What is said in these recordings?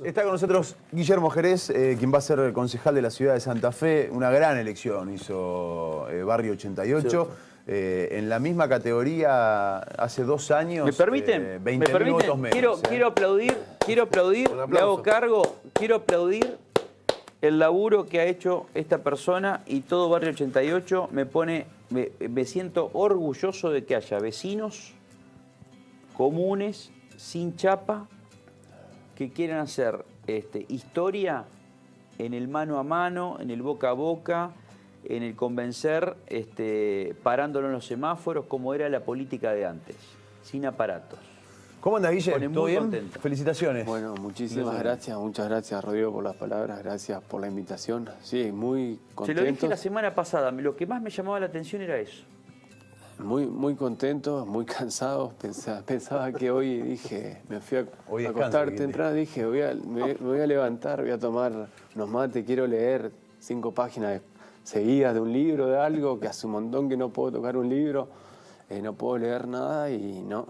Está con nosotros Guillermo Jerez, quien va a ser concejal de la ciudad de Santa Fe. Una gran elección hizo Barrio 88. En la misma categoría, hace 2 años, ¿Me permiten? 20.000 votos menos. Quiero aplaudir, me hago cargo, quiero aplaudir el laburo que ha hecho esta persona y todo Barrio 88. Me siento orgulloso de que haya vecinos comunes, sin chapa, que quieran hacer historia en el mano a mano, en el boca a boca, en el convencer, parándolo en los semáforos, como era la política de antes, sin aparatos. ¿Cómo anda, Guille? Pone ¿Todo muy bien? contento. Felicitaciones. Bueno, muchísimas gracias. Muchas gracias, Rodrigo, por las palabras. Gracias por la invitación. Sí, muy Se lo dije contentos. la semana pasada, lo que más me llamaba la atención era eso. Muy contentos, muy cansados. Pensaba que hoy, dije, me fui a Hoy acostar descansa, temprano, dije, me voy a levantar, voy a tomar unos mates, quiero leer 5 páginas seguidas de un libro, de algo, que hace un montón que no puedo tocar un libro, no puedo leer nada y no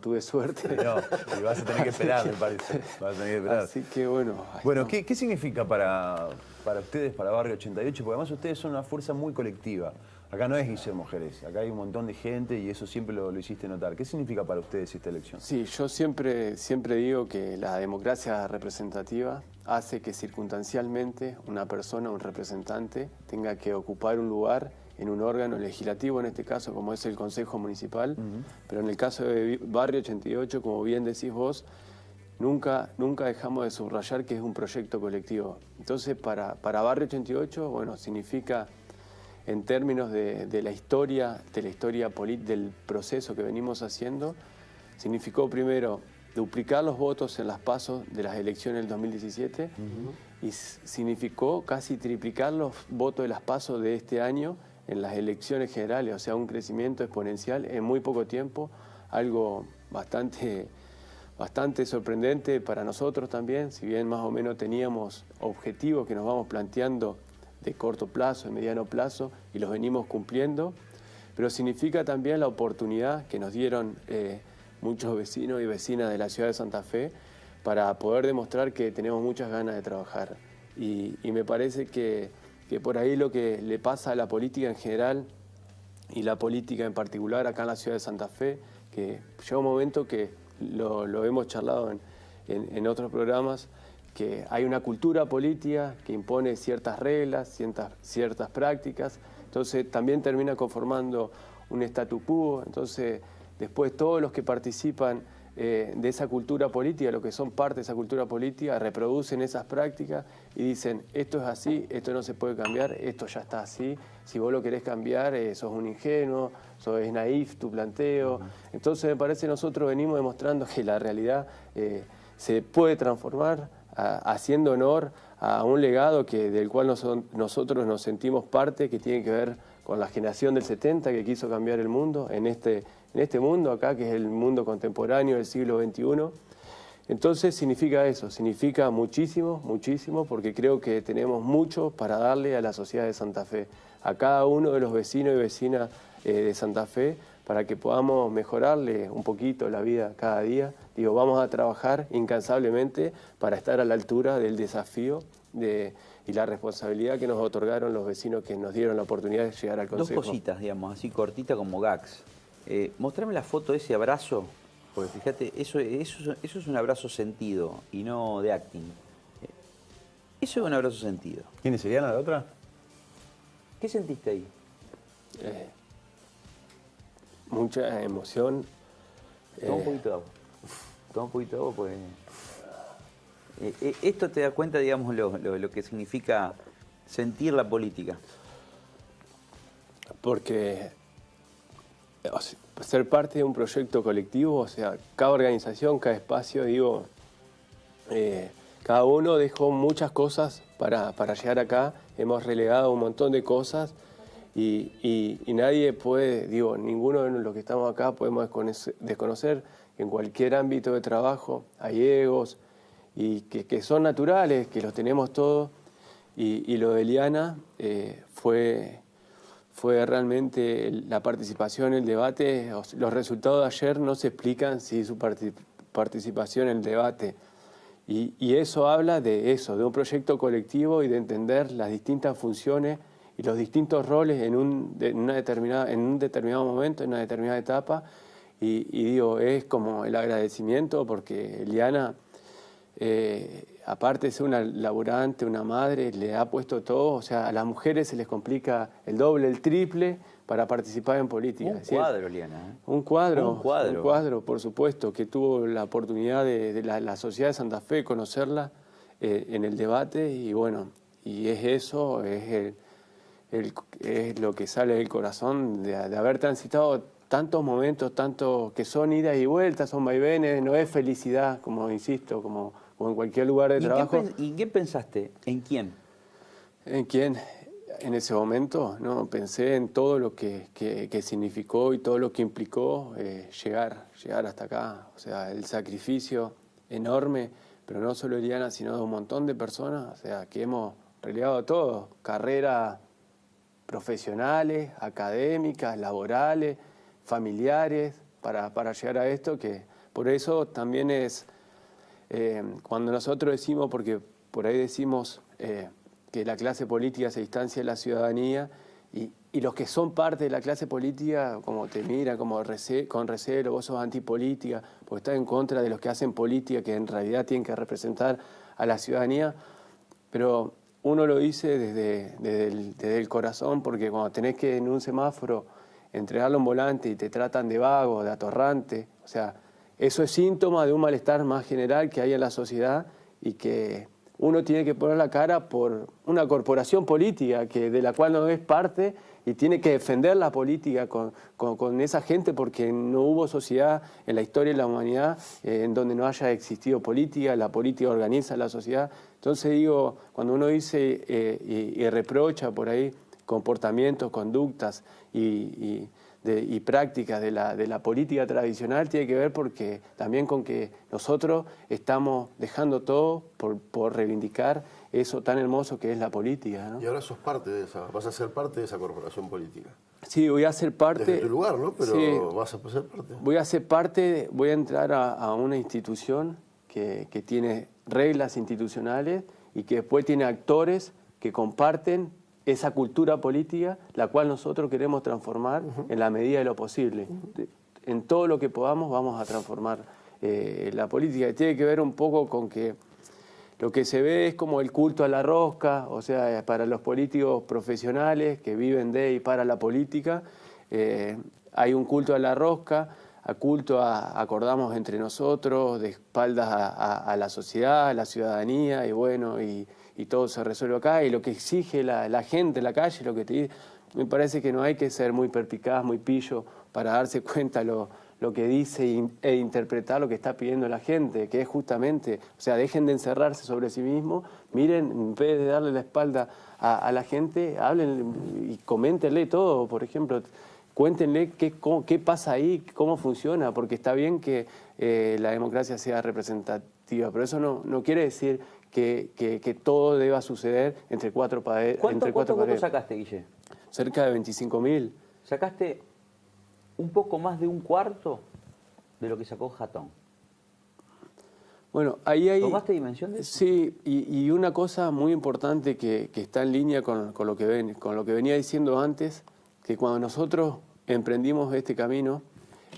tuve suerte. No, y vas a tener que esperar, me parece. Vas a tener que esperar. Así que bueno. Bueno, ¿qué significa para ustedes, para Barrio 88? Porque además ustedes son una fuerza muy colectiva. Acá no es Guillermo Jerez, acá hay un montón de gente y eso siempre lo hiciste notar. ¿Qué significa para ustedes esta elección? Sí, yo siempre digo que la democracia representativa hace que circunstancialmente una persona, un representante, tenga que ocupar un lugar en un órgano legislativo, en este caso como es el Consejo Municipal, pero en el caso de Barrio 88, como bien decís vos, nunca dejamos de subrayar que es un proyecto colectivo. Entonces, para Barrio 88, bueno, significa, en términos de la historia del proceso que venimos haciendo, significó primero duplicar los votos en las PASO de las elecciones del 2017 y significó casi triplicar los votos de las PASO de este año en las elecciones generales, o sea, un crecimiento exponencial en muy poco tiempo, algo bastante sorprendente para nosotros también, si bien más o menos teníamos objetivos que nos vamos planteando de corto plazo, de mediano plazo, y los venimos cumpliendo, pero significa también la oportunidad que nos dieron muchos vecinos y vecinas de la ciudad de Santa Fe para poder demostrar que tenemos muchas ganas de trabajar. Y me parece que por ahí lo que le pasa a la política en general y la política en particular acá en la ciudad de Santa Fe, que llega un momento que lo hemos charlado en otros programas, que hay una cultura política que impone ciertas reglas, ciertas prácticas, entonces también termina conformando un statu quo, entonces después todos los que participan de esa cultura política, los que son parte de esa cultura política, reproducen esas prácticas y dicen, esto es así, esto no se puede cambiar, esto ya está así, si vos lo querés cambiar, sos un ingenuo, es naif tu planteo. Entonces me parece que nosotros venimos demostrando que la realidad se puede transformar, haciendo honor a un legado del cual nosotros nos sentimos parte, que tiene que ver con la generación del 70 que quiso cambiar el mundo, en este mundo acá, que es el mundo contemporáneo del siglo XXI. Entonces significa eso, significa muchísimo, porque creo que tenemos mucho para darle a la sociedad de Santa Fe, a cada uno de los vecinos y vecinas de Santa Fe, para que podamos mejorarle un poquito la vida cada día. Digo, vamos a trabajar incansablemente para estar a la altura del desafío y la responsabilidad que nos otorgaron los vecinos que nos dieron la oportunidad de llegar al Consejo. Dos cositas, digamos, así cortita como gags. Mostrame la foto de ese abrazo, porque fíjate, eso es un abrazo sentido y no de acting. Eso es un abrazo sentido. ¿Quién es Eliana, la otra? ¿Qué sentiste ahí? Mucha emoción. Toma un poquito de agua. Toma un poquito de agua porque... esto te da cuenta, digamos, lo que significa sentir la política. Porque ser parte de un proyecto colectivo, o sea, cada organización, cada espacio, digo, cada uno dejó muchas cosas para llegar acá, hemos relegado un montón de cosas y nadie puede, digo, ninguno de los que estamos acá podemos desconocer que en cualquier ámbito de trabajo hay egos y que son naturales, que los tenemos todos, y lo de Eliana fue realmente la participación, el debate. Los resultados de ayer no se explican sin su participación en el debate. Y eso habla de eso, de un proyecto colectivo y de entender las distintas funciones y los distintos roles en un determinado momento, en una determinada etapa. Y digo, es como el agradecimiento porque Eliana, aparte de ser una laburante, una madre, le ha puesto todo. O sea, a las mujeres se les complica el doble, el triple para participar en política. Un cuadro, Eliana. Un cuadro, por supuesto, que tuvo la oportunidad de la sociedad de Santa Fe conocerla en el debate y bueno, y es eso, es lo que sale del corazón de haber transitado tantos momentos, tanto que son idas y vueltas, son vaivenes, no es felicidad, como insisto, como en cualquier lugar de trabajo. ¿Y en qué pensaste? ¿En quién? ¿En quién? En ese momento, no, pensé en todo lo que significó y todo lo que implicó llegar hasta acá. O sea, el sacrificio enorme, pero no solo Eliana, sino de un montón de personas, o sea, que hemos relegado todo, carreras profesionales, académicas, laborales, familiares, para llegar a esto, que por eso también es, cuando nosotros decimos, porque por ahí decimos que la clase política se distancia de la ciudadanía, y los que son parte de la clase política, como te miran, como con recelo, vos sos antipolítica, porque estás en contra de los que hacen política, que en realidad tienen que representar a la ciudadanía, pero uno lo dice desde el corazón, porque cuando tenés que en un semáforo entregarle un volante y te tratan de vago, de atorrante, o sea, eso es síntoma de un malestar más general que hay en la sociedad y que uno tiene que poner la cara por una corporación política de la cual no es parte y tiene que defender la política con esa gente porque no hubo sociedad en la historia de la humanidad en donde no haya existido política, la política organiza la sociedad. Entonces digo, cuando uno dice y reprocha por ahí comportamientos, conductas y prácticas de la política tradicional, tiene que ver porque también con que nosotros estamos dejando todo por reivindicar eso tan hermoso que es la política, ¿no? Y ahora sos parte de esa, vas a ser parte de esa corporación política. Sí, voy a ser parte. Desde tu lugar, ¿no? Pero sí, vas a ser parte. Voy a ser parte, voy a entrar a una institución que tiene reglas institucionales y que después tiene actores que comparten esa cultura política, la cual nosotros queremos transformar en la medida de lo posible. En todo lo que podamos vamos a transformar la política. Y tiene que ver un poco con que lo que se ve es como el culto a la rosca, o sea, para los políticos profesionales que viven de y para la política, hay un culto a la rosca, a culto acordamos entre nosotros, de espaldas a la sociedad, a la ciudadanía, y bueno, y todo se resuelve acá, y lo que exige la gente en la calle, lo que te dice, me parece que no hay que ser muy perspicaz, muy pillo, para darse cuenta lo que dice e interpretar lo que está pidiendo la gente, que es justamente, o sea, dejen de encerrarse sobre sí mismos, miren, en vez de darle la espalda a la gente, hablen y coméntenle todo, por ejemplo, cuéntenle qué pasa ahí, cómo funciona, porque está bien que la democracia sea representativa, pero eso no quiere decir que todo deba suceder entre cuatro paredes. ¿Cuántos votos sacaste, Guille? Cerca de 25.000. Sacaste un poco más de un cuarto de lo que sacó Jatón. Bueno, ahí hay... ¿Tomaste dimensión de eso? Sí, y una cosa muy importante que está en línea con lo que venía diciendo antes, que cuando nosotros emprendimos este camino,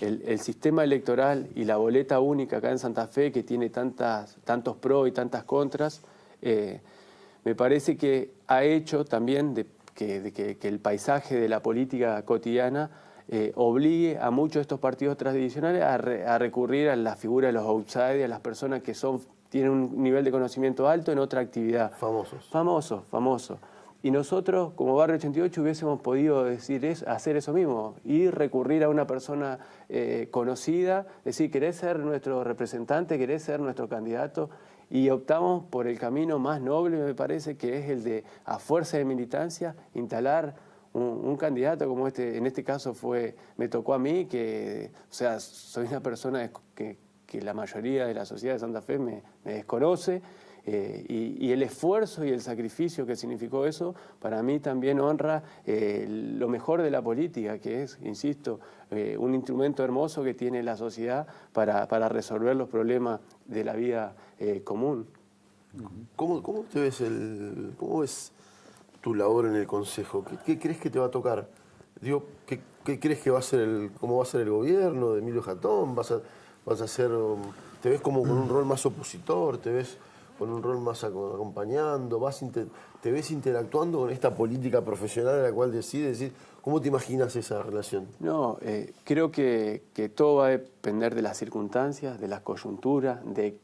el sistema electoral y la boleta única acá en Santa Fe, que tiene tantos pros y tantas contras, me parece que ha hecho también que el paisaje de la política cotidiana obligue a muchos de estos partidos tradicionales a recurrir a la figura de los outsiders, a las personas que tienen un nivel de conocimiento alto en otra actividad. Famosos. Y nosotros, como Barrio 88, hubiésemos podido hacer eso mismo, ir, recurrir a una persona conocida, decir, ¿querés ser nuestro representante? ¿Querés ser nuestro candidato? Y optamos por el camino más noble, me parece, que es el de, a fuerza de militancia, instalar un candidato como este. En este caso me tocó a mí, que, o sea, soy una persona que la mayoría de la sociedad de Santa Fe me desconoce, Y el esfuerzo y el sacrificio que significó eso, para mí también honra lo mejor de la política, que es, insisto, un instrumento hermoso que tiene la sociedad para resolver los problemas de la vida común. ¿Cómo ves tu labor en el Consejo? ¿Qué crees que te va a tocar? Digo, ¿qué crees que va a ser cómo va a ser el gobierno de Emilio Jatón? ¿Vas a ser, te ves como con un rol más opositor? ¿Te ves con un rol más acompañando? ¿Te ves interactuando con esta política profesional a la cual decides? ¿Cómo te imaginas esa relación? No, creo que todo va a depender de las circunstancias, de las coyunturas, de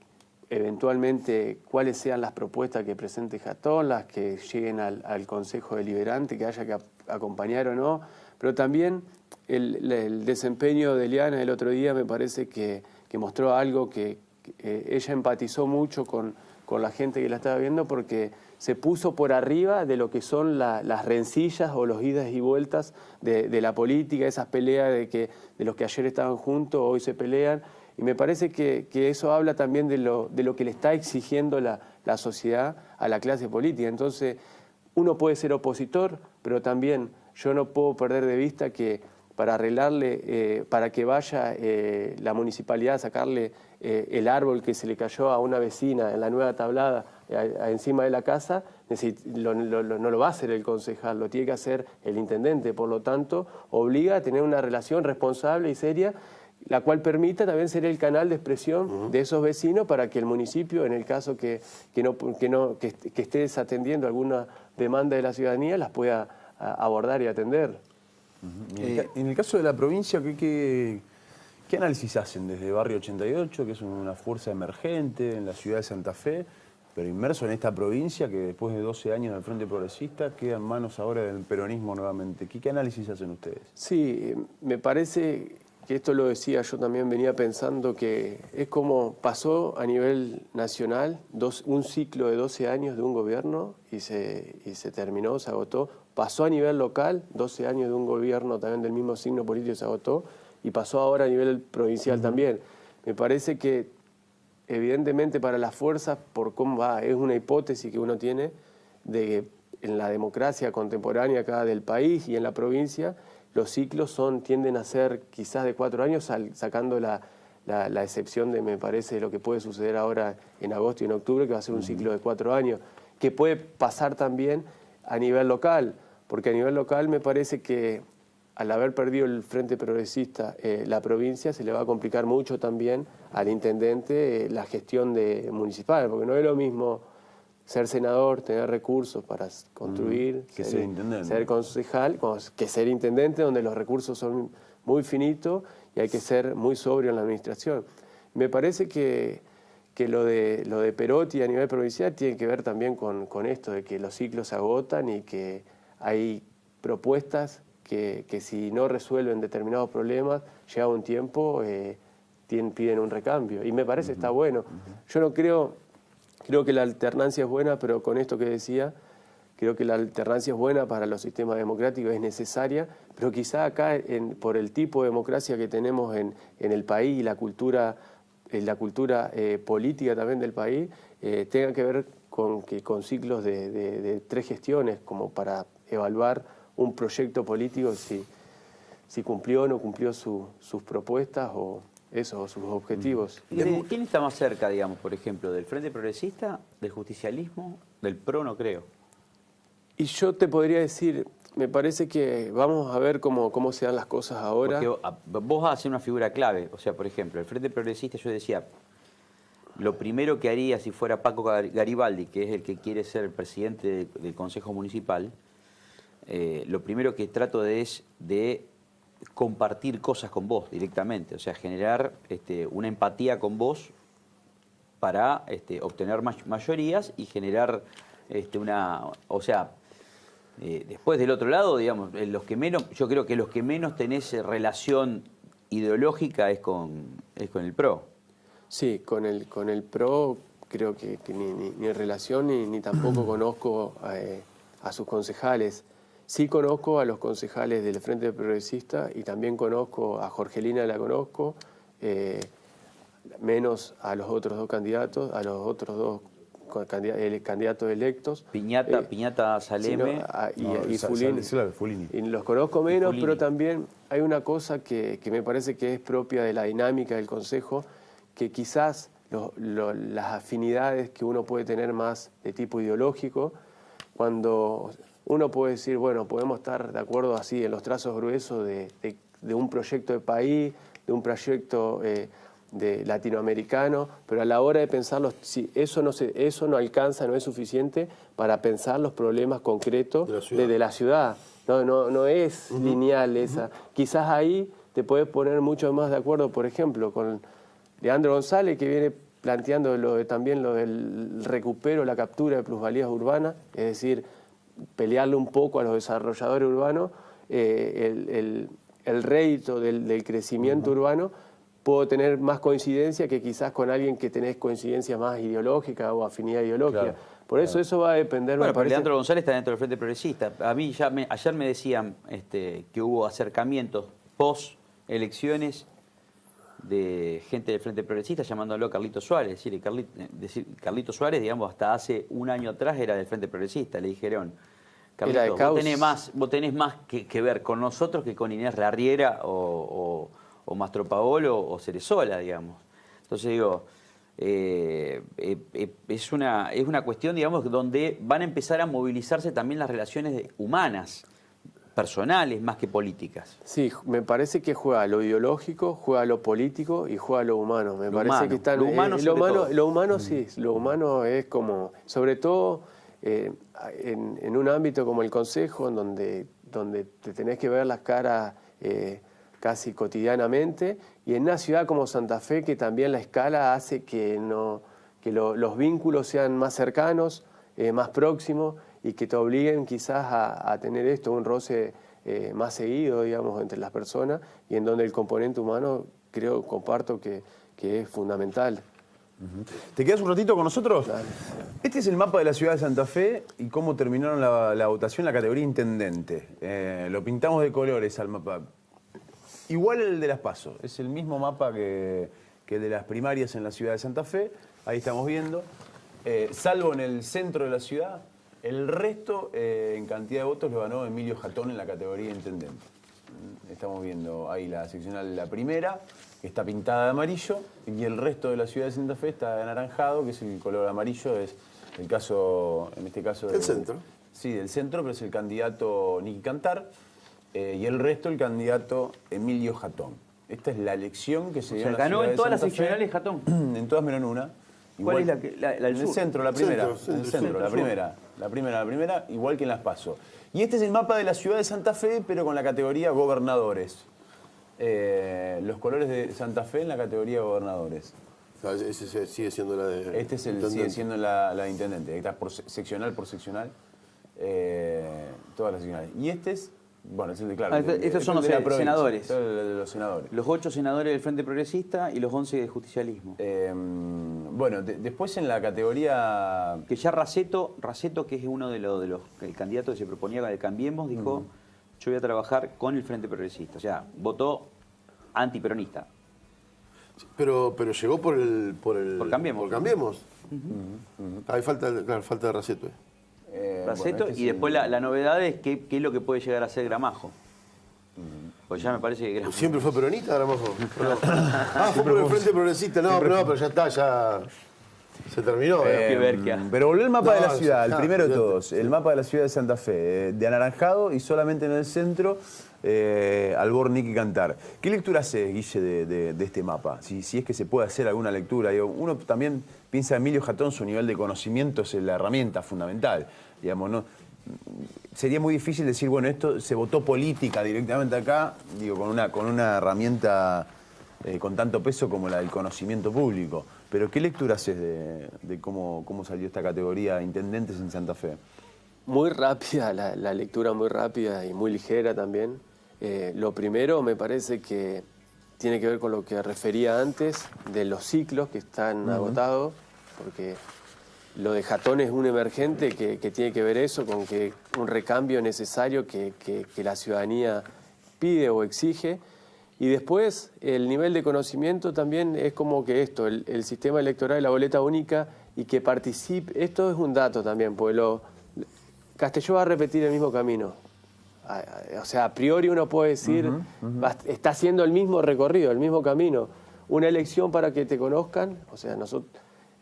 eventualmente cuáles sean las propuestas que presente Jatón, las que lleguen al Consejo Deliberante, que haya que acompañar o no, pero también el desempeño de Eliana el otro día me parece que mostró algo que ella empatizó mucho con la gente que la estaba viendo, porque se puso por arriba de lo que son las rencillas o los idas y vueltas de la política, esas peleas de los que ayer estaban juntos, hoy se pelean. Y me parece que eso habla también de lo que le está exigiendo la sociedad a la clase política. Entonces, uno puede ser opositor, pero también yo no puedo perder de vista que para arreglarle, para que vaya la municipalidad a sacarle el árbol que se le cayó a una vecina en la nueva tablada encima de la casa, no lo va a hacer el concejal, lo tiene que hacer el intendente. Por lo tanto, obliga a tener una relación responsable y seria, la cual permita también ser el canal de expresión de esos vecinos para que el municipio, en el caso que esté desatendiendo alguna demanda de la ciudadanía, las pueda abordar y atender. En el caso de la provincia, ¿qué análisis hacen desde Barrio 88, que es una fuerza emergente en la ciudad de Santa Fe, pero inmerso en esta provincia que después de 12 años del Frente Progresista queda en manos ahora del peronismo nuevamente? ¿Qué análisis hacen ustedes? Sí, me parece que esto lo decía, yo también venía pensando que es como pasó a nivel nacional un ciclo de 12 años de un gobierno y se terminó, se agotó. Pasó a nivel local, 12 años de un gobierno también del mismo signo político, se agotó, y pasó ahora a nivel provincial también. Me parece que evidentemente para las fuerzas, por cómo va, es una hipótesis que uno tiene de que en la democracia contemporánea acá del país y en la provincia, los ciclos tienden a ser quizás de 4 años, sacando la excepción de, me parece, lo que puede suceder ahora en agosto y en octubre, que va a ser un ciclo de 4 años, que puede pasar también a nivel local, porque a nivel local me parece que al haber perdido el Frente Progresista la provincia, se le va a complicar mucho también al intendente la gestión municipal, porque no es lo mismo ser senador, tener recursos para construir, que ser intendente. Ser concejal, que ser intendente, donde los recursos son muy finitos y hay que ser muy sobrio en la administración. Me parece que lo de Perotti a nivel provincial tiene que ver también con esto, de que los ciclos se agotan y que hay propuestas que si no resuelven determinados problemas, llega un tiempo, piden un recambio. Y me parece que está bueno. Yo no creo que la alternancia es buena, pero con esto que decía, creo que la alternancia es buena para los sistemas democráticos, es necesaria, pero quizá acá, por el tipo de democracia que tenemos en el país y la cultura política también del país, tenga que ver con ciclos de 3 gestiones, como para evaluar un proyecto político si cumplió o no cumplió sus propuestas o sus objetivos. ¿Quién está más cerca, digamos, por ejemplo, del Frente Progresista, del justicialismo, del PRO? No creo. Y yo te podría decir, me parece que vamos a ver cómo se dan las cosas ahora. Porque vos vas a hacer una figura clave. O sea, por ejemplo, el Frente Progresista, yo decía, lo primero que haría si fuera Paco Garibaldi, que es el que quiere ser el presidente del Consejo Municipal, lo primero que trato es de compartir cosas con vos directamente, o sea, generar una empatía con vos para obtener mayorías y generar después del otro lado, digamos, yo creo que los que menos tenés relación ideológica es con el PRO. Sí, con el PRO creo que ni relación ni tampoco conozco a sus concejales. Sí conozco a los concejales del Frente Progresista y también conozco a Jorgelina, la conozco, menos a los otros 2 candidatos, a los otros 2 candidatos electos. Piñata Saleme. Y Fulini. Fulini. Y los conozco menos, Fulini. pero también hay una cosa que me parece que es propia de la dinámica del Consejo, que quizás las afinidades que uno puede tener más de tipo ideológico, cuando uno puede decir, bueno, podemos estar de acuerdo así en los trazos gruesos de un proyecto de país, de un proyecto de latinoamericano, pero a la hora de pensarlo, si eso no alcanza, no es suficiente para pensar los problemas concretos de la ciudad. No es lineal esa. Quizás ahí te puedes poner mucho más de acuerdo, por ejemplo, con Leandro González, que viene planteando también lo del recupero, la captura de plusvalías urbanas, es decir, pelearle un poco a los desarrolladores urbanos, el rédito del crecimiento urbano. Puedo tener más coincidencia que quizás con alguien que tenés coincidencia más ideológica o afinidad ideológica. Claro, por eso eso va a depender. Bueno, pero Leandro González está dentro del Frente Progresista. A mí ayer me decían que hubo acercamientos post-elecciones de gente del Frente Progresista llamándolo Carlito Suárez. Es decir, Carlito Suárez, digamos, hasta hace un año atrás era del Frente Progresista. Le dijeron, Carlito, vos tenés más que ver con nosotros que con Inés Larriera o Mastropaolo o Cerezola, digamos. Entonces digo, es una cuestión, digamos, donde van a empezar a movilizarse también las relaciones humanas, personales, más que políticas. Sí, me parece que juega lo ideológico, juega lo político y juega lo humano. Me parece que están, lo humano sí, lo humano es como, sobre todo en un ámbito como el Consejo, en donde te tenés que ver las caras casi cotidianamente, y en una ciudad como Santa Fe, que también la escala hace que los vínculos sean más cercanos, más próximos, y que te obliguen quizás a tener un roce más seguido, digamos, entre las personas, y en donde el componente humano, comparto que es fundamental. ¿Te quedas un ratito con nosotros? Dale. Este es el mapa de la ciudad de Santa Fe y cómo terminaron la votación en la categoría intendente. Lo pintamos de colores al mapa. Igual el de las PASO, es el mismo mapa que el de las primarias en la ciudad de Santa Fe. Ahí estamos viendo. Salvo en el centro de la ciudad, el resto en cantidad de votos lo ganó Emilio Jatón en la categoría intendente. Estamos viendo ahí la seccional, la primera, que está pintada de amarillo, y el resto de la ciudad de Santa Fe está anaranjado, que es el color amarillo, es el caso, en este caso... ¿Del centro? Sí, del centro, pero es el candidato Nicky Cantar, y el resto el candidato Emilio Jatón. Esta es la elección que se dio en la ciudad de Santa Fe. ¿Ganó en todas las seccionales Jatón? En todas menos en una. ¿Cuál Igual, es la del en el sur? centro, la primera. La primera, igual que en las PASO. Y este es el mapa de la ciudad de Santa Fe, pero con la categoría gobernadores. Los colores de Santa Fe en la categoría gobernadores. Ese sigue siendo la de... Este sigue siendo la de intendente. Está seccional por seccional. Todas las seccionales. Y este es... Bueno, es el de claro. Estos son los senadores. De los senadores. Los 8 senadores del Frente Progresista y los 11 del Justicialismo. Bueno, después en la categoría... Que ya Raceto, que es uno de los el candidato que se proponía con el Cambiemos, dijo, yo voy a trabajar con el Frente Progresista. O sea, votó antiperonista. Pero llegó por Cambiemos. Por Cambiemos. Hay falta de Raceto. Raceto, y después la novedad es qué es lo que puede llegar a ser Gramajo. Pues ya me parece que Gramajo... ¿Siempre fue peronista, Gramajo? Fue por el Frente Progresista. No, pero ya está, ya se terminó. Pero volvió el mapa de la ciudad, el primero de todos. El mapa de la ciudad de Santa Fe, de anaranjado y solamente en el centro, Albor Nicky Cantar. ¿Qué lectura haces, Guille, de este mapa? Si es que se puede hacer alguna lectura. Digo, uno también piensa en Emilio Jatón, su nivel de conocimiento es la herramienta fundamental. Digamos, ¿no? Sería muy difícil decir, bueno, esto se votó política directamente acá, digo, con una herramienta con tanto peso como la del conocimiento público. Pero ¿qué lectura haces de cómo salió esta categoría intendentes en Santa Fe? Muy rápida, la lectura muy rápida y muy ligera también. Lo primero me parece que tiene que ver con lo que refería antes de los ciclos que están agotados, porque lo de Jatón es un emergente que tiene que ver eso con que un recambio necesario que la ciudadanía pide o exige. Y después el nivel de conocimiento también es como que el sistema electoral de la boleta única y que participe. Esto es un dato también, porque Castelló va a repetir el mismo camino. O sea, a priori uno puede decir, está haciendo el mismo recorrido, el mismo camino. Una elección para que te conozcan, o sea,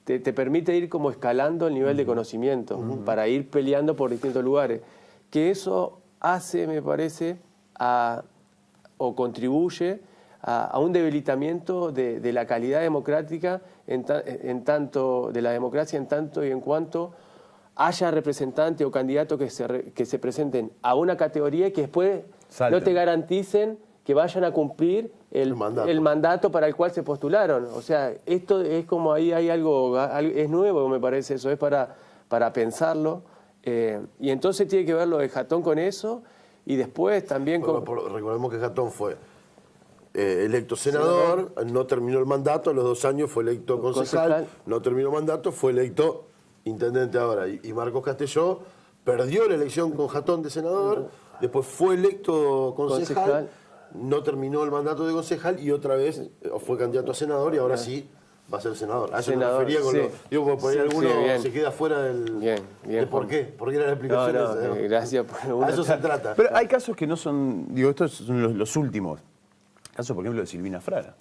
te permite ir como escalando el nivel de conocimiento, para ir peleando por distintos lugares. Que eso hace, me parece, o contribuye a un debilitamiento de la calidad democrática, en tanto de la democracia, en tanto y en cuanto haya representantes o candidatos que se presenten a una categoría y que después no te garanticen que vayan a cumplir el mandato para el cual se postularon. O sea, esto es como ahí hay algo, es nuevo, me parece, eso es para pensarlo. Y entonces tiene que ver lo de Jatón con eso, y después también... Recordemos que Jatón fue electo senador, no terminó el mandato, a los 2 años fue electo concejal, no terminó el mandato, fue electo intendente ahora. Y Marcos Castelló perdió la elección con Jatón de senador, después fue electo concejal, no terminó el mandato de concejal y otra vez fue candidato a senador y ahora sí va a ser senador. A eso me refería con digo, por ahí alguno se queda fuera del... ¿De por qué? ¿Por qué era la explicación? Gracias por a eso se trata. Pero hay casos que no son, digo, estos son los últimos. Caso, por ejemplo, de Silvina Frana.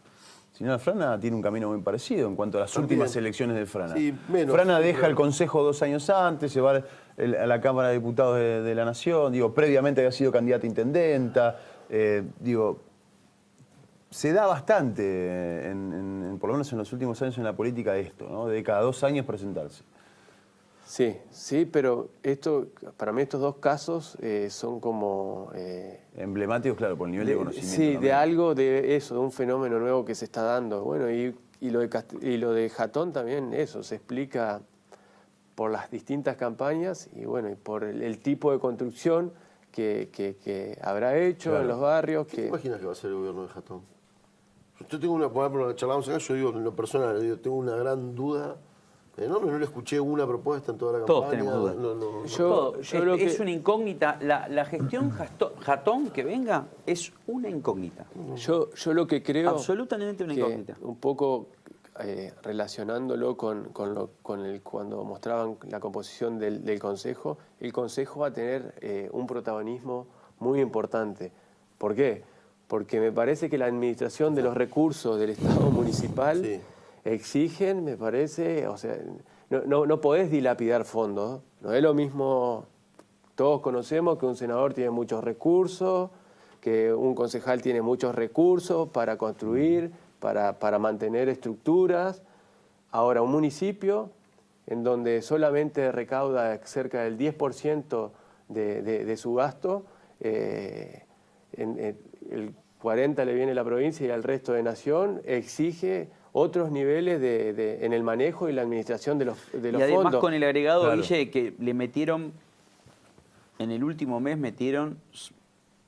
Silvina Frana tiene un camino muy parecido en cuanto a las últimas elecciones de Frana. Sí, menos. Frana deja el Consejo 2 años antes, se va a la Cámara de Diputados de la Nación, digo, previamente había sido candidata a intendenta, digo, se da bastante, por lo menos en los últimos años en la política, esto, ¿no? De cada 2 años presentarse. Sí, pero para mí estos 2 casos son como... emblemáticos, claro, por el nivel de conocimiento. Sí, también. de algo de eso, de un fenómeno nuevo que se está dando. Bueno, y lo de Jatón también, eso, se explica por las distintas campañas y bueno, y por el tipo de construcción que habrá hecho en los barrios. ¿Qué te imaginas que va a ser el gobierno de Jatón? Yo tengo una, por ejemplo, charlamos acá, yo digo, en lo personal, tengo una gran duda. No le escuché una propuesta en toda la campaña. Todos tenemos dudas. Yo es una incógnita. La gestión Jatón que venga es una incógnita. Yo lo que creo... Absolutamente una incógnita. Un poco relacionándolo cuando mostraban la composición del Consejo, el Consejo va a tener un protagonismo muy importante. ¿Por qué? Porque me parece que la administración de los recursos del Estado municipal exigen, me parece, o sea, no podés dilapidar fondos. No es lo mismo, todos conocemos que un senador tiene muchos recursos, que un concejal tiene muchos recursos para construir, para mantener estructuras. Ahora, un municipio en donde solamente recauda cerca del 10% de su gasto, el 40% le viene a la provincia y al resto de nación, exige otros niveles en el manejo y la administración de los fondos. Y además con el agregado, claro, Guille, que le metieron, en el último mes metieron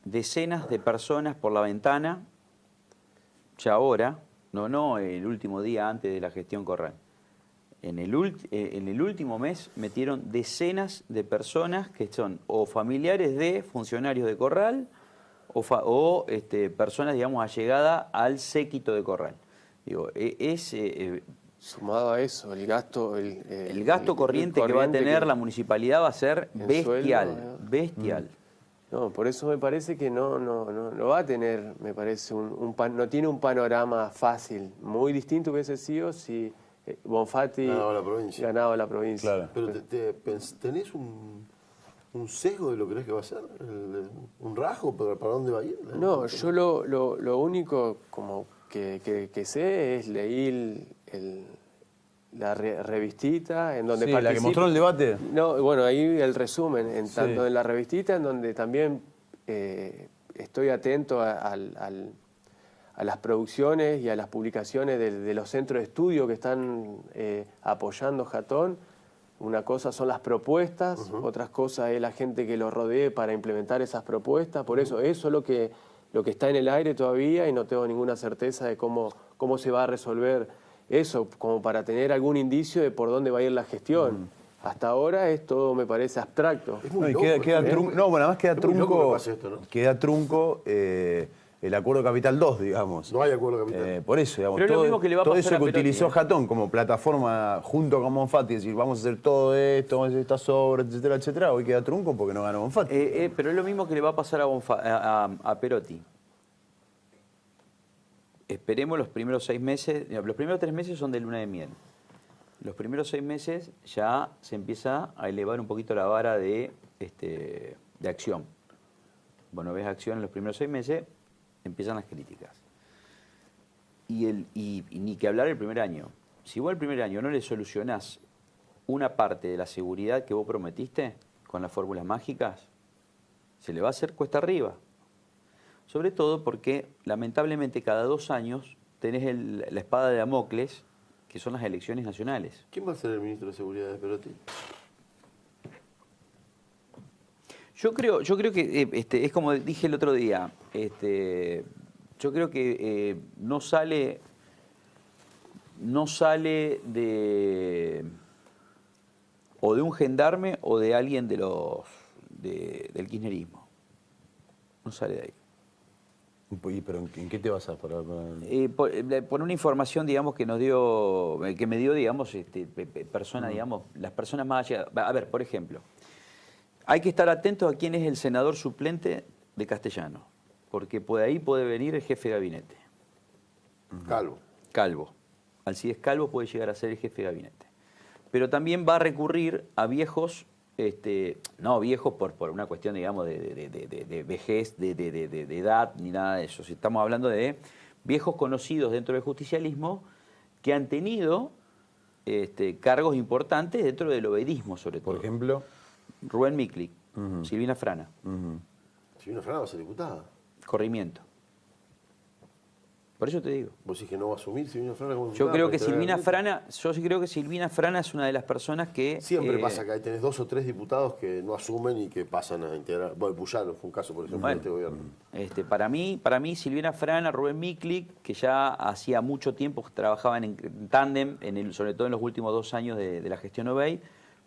decenas de personas por la ventana, ya ahora, no el último día antes de la gestión Corral. En el último mes metieron decenas de personas que son o familiares de funcionarios de Corral o personas, digamos, allegadas al séquito de Corral. Digo, sumado a eso, el gasto... El gasto corriente que va a tener la municipalidad va a ser bestial, sueldo, bestial. No, por eso me parece que no va a tener, me parece, no tiene un panorama fácil. Muy distinto hubiese sido si Bonfatti ganaba la provincia. Claro. Pero ¿tenés un sesgo de lo que crees que va a ser? ¿Un rasgo para dónde va a ir? No, yo lo único como que sé es leí la revistita en donde la que mostró el debate. No, bueno, ahí el resumen, tanto en la revistita, en donde también estoy atento a las producciones y a las publicaciones de los centros de estudio que están apoyando Jatón. Una cosa son las propuestas, otras cosas es la gente que lo rodee para implementar esas propuestas. Por eso es lo que está en el aire todavía y no tengo ninguna certeza de cómo se va a resolver eso, como para tener algún indicio de por dónde va a ir la gestión. Hasta ahora es todo, me parece, abstracto. Además queda trunco, queda trunco el acuerdo capital 2, digamos. No hay acuerdo capital. Por eso, digamos, Pero es lo mismo que le va a todo pasar eso a que Perotti, utilizó Jatón como plataforma junto con Bonfatti, decir, vamos a hacer todo esto, vamos a hacer estas obras, etcétera, etcétera, hoy queda trunco porque no ganó Bonfatti. Pero es lo mismo que le va a pasar a Perotti. Esperemos los primeros 6 meses, los primeros 3 meses son de luna de miel. Los primeros 6 meses ya se empieza a elevar un poquito la vara de acción. Bueno, ves acción en los primeros 6 meses, empiezan las críticas. Y ni que hablar el primer año. Si vos el primer año no le solucionás una parte de la seguridad que vos prometiste con las fórmulas mágicas, se le va a hacer cuesta arriba. Sobre todo porque, lamentablemente, cada 2 años tenés la espada de Damocles, que son las elecciones nacionales. ¿Quién va a ser el ministro de Seguridad de Perotti? Yo creo que es como dije el otro día, yo creo que no sale de o de un gendarme o de alguien del kirchnerismo. No sale de ahí. ¿Pero en qué te basas para...? Por una información, digamos, que me dio, digamos, persona, digamos, las personas más allá. A ver, por ejemplo, hay que estar atentos a quién es el senador suplente de Castellano, porque ahí puede venir el jefe de gabinete. Calvo. Alcides Calvo puede llegar a ser el jefe de gabinete. Pero también va a recurrir a viejos, no viejos por una cuestión, digamos, de vejez, de edad, ni nada de eso. Si estamos hablando de viejos conocidos dentro del justicialismo que han tenido cargos importantes dentro del obedismo, sobre todo. Por ejemplo, Rubén Micli, Silvina Frana. Silvina Frana va a ser diputada. Corrimiento. Por eso te digo. ¿Vos decís que no va a asumir Silvina Frana como Yo diputada? creo que Silvina Frana es una de las personas que... Siempre pasa que ahí tenés 2 o 3 diputados que no asumen y que pasan a integrar. Bueno, Puyano fue un caso, por ejemplo, de este gobierno. Para mí, Silvina Frana, Rubén Micli, que ya hacía mucho tiempo trabajaban en tándem, sobre todo en los últimos 2 años de la gestión Obey,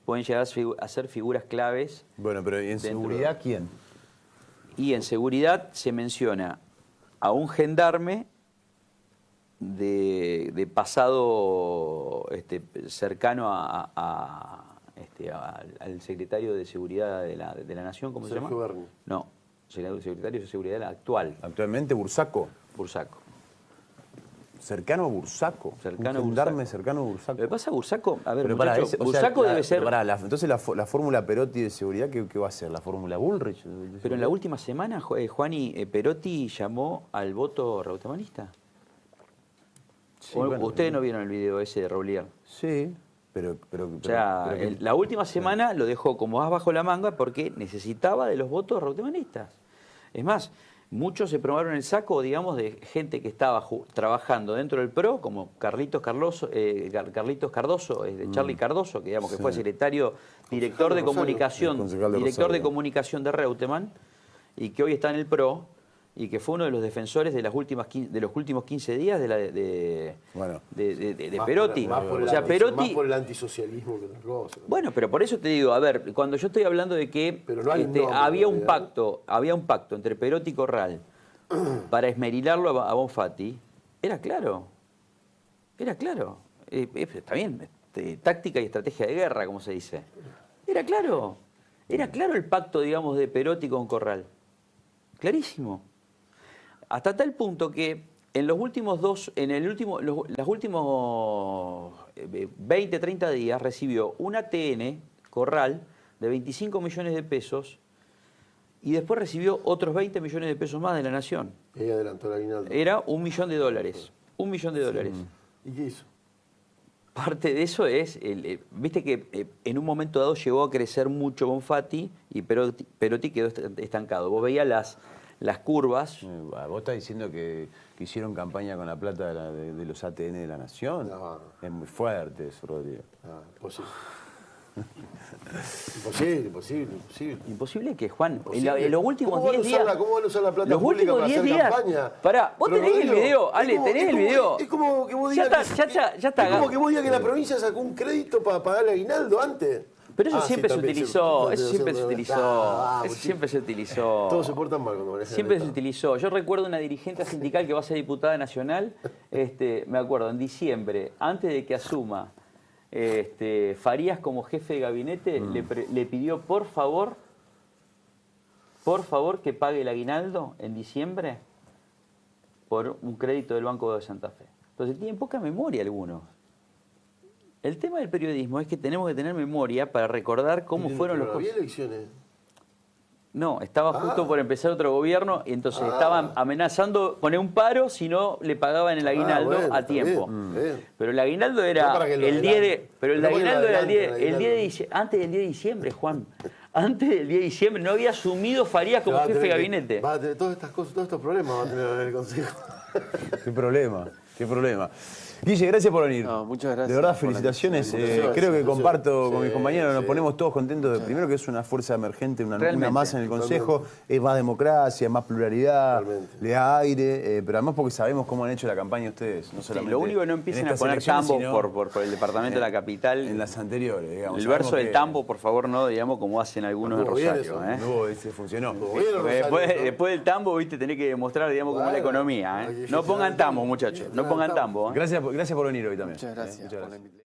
pueden llegar a ser figuras claves. Bueno, pero ¿y en seguridad quién? Y en seguridad se menciona a un gendarme de pasado cercano al secretario de Seguridad de la Nación, ¿cómo se llama? Sergio Berni. No, secretario de Seguridad actual. Actualmente Bursaco. Cercano a Bursaco. Cercano a un gendarme Bursaco. cercano a Bursaco. Lo que pasa, Bursaco, a ver, Pero muchacho, Bursaco debe ser... entonces la fórmula Perotti de seguridad, ¿qué va a ser? ¿La fórmula Bullrich? Pero en la última semana, Juani, Perotti llamó al voto reutemanista. Sí, bueno, ¿Ustedes no vieron el video ese de Raulier? Sí, pero la última semana lo dejó como as bajo la manga porque necesitaba de los votos reutemanistas. Es más, muchos se probaron el saco, digamos, de gente que estaba trabajando dentro del PRO, como Carlitos Cardoso, de Charlie Cardoso, que digamos que fue secretario, director de comunicación, de comunicación de Reutemann, y que hoy está en el PRO, y que fue uno de los defensores de los últimos 15 días de Perotti. Más por el antisocialismo que otra cosa. Bueno, pero por eso te digo, a ver, cuando yo estoy hablando de que había un pacto entre Perotti y Corral para esmerilarlo a Bonfatti, era claro. Está bien, táctica y estrategia de guerra, como se dice. Era claro el pacto, digamos, de Perotti con Corral. Clarísimo. Hasta tal punto que en los últimos 20, 30 días recibió un ATN, Corral, de 25 millones de pesos y después recibió otros 20 millones de pesos más de la Nación. Y ahí adelantó el aguinaldo. Era $1 millón. $1 millón. ¿Y qué hizo? Parte de eso es, viste que en un momento dado llegó a crecer mucho Bonfatti y Perotti quedó estancado. Vos veías las curvas. ¿Vos estás diciendo que hicieron campaña con la plata de los ATN de la Nación? No. Es muy fuerte eso, Rodrigo. Imposible. Imposible que, Juan, Imposible. en los últimos 10 días... ¿Cómo van a usar la plata los pública últimos para 10 hacer días... campaña? Pará, vos tenés el video, Ale, tenés el video. Es como que vos Ya digas está. Es como que vos digas que la provincia sacó un crédito para pagar el aguinaldo antes. Pero eso Ah, siempre sí, se también, utilizó, sí. eso siempre se utilizó, eso muchachos. siempre se utilizó. Todos se portan mal cuando manejan Siempre el se Estado. utilizó. Yo recuerdo una dirigente sindical que va a ser diputada nacional, me acuerdo, en diciembre, antes de que asuma Farías como jefe de gabinete, le pidió por favor, que pague el aguinaldo en diciembre por un crédito del Banco de Santa Fe. Entonces tienen poca memoria algunos. El tema del periodismo es que tenemos que tener memoria para recordar cómo fueron los Pero había cosas. elecciones. No, estaba justo por empezar otro gobierno y entonces estaban amenazando poner un paro si no le pagaban el aguinaldo bueno, a está tiempo. bien. Pero el aguinaldo era No para que lo el 10 de... adelanten. Pero el No para que lo aguinaldo era el 10 adelanten, el de aguinaldo. diciembre, antes del 10 de diciembre, Juan. Antes del 10 de diciembre. No había asumido Farías como Va a jefe de tener que- gabinete. Va a tener todas estas cosas, todos estos problemas va a tener el Consejo. Qué problema, qué problema. Guille, gracias por venir. No, muchas gracias De verdad, por la felicitaciones. invitación. Creo que Sí, comparto con sí, mis compañeros, nos sí. ponemos todos contentos. Primero que es una fuerza emergente, una Realmente, más en el Consejo, es más democracia, más pluralidad, Realmente. le da aire, pero además porque sabemos cómo han hecho la campaña ustedes. No Sí, solamente lo único que no en empiecen a estas poner elecciones, tambo sino por el departamento de la capital. en las anteriores, digamos. El Sabemos verso del que tambo, por favor, no, digamos, como hacen algunos en Estuvo bien Rosario. eso. No, ese funcionó. Bueno, Porque Rosario, ¿no? después del tambo, viste, tenés que demostrar, digamos, cómo es la Claro, economía. hay que No pongan gestionar tambo, el muchachos. tambo. No pongan tambo. Gracias por venir hoy también. Muchas gracias Muchas por la gracias. invitación.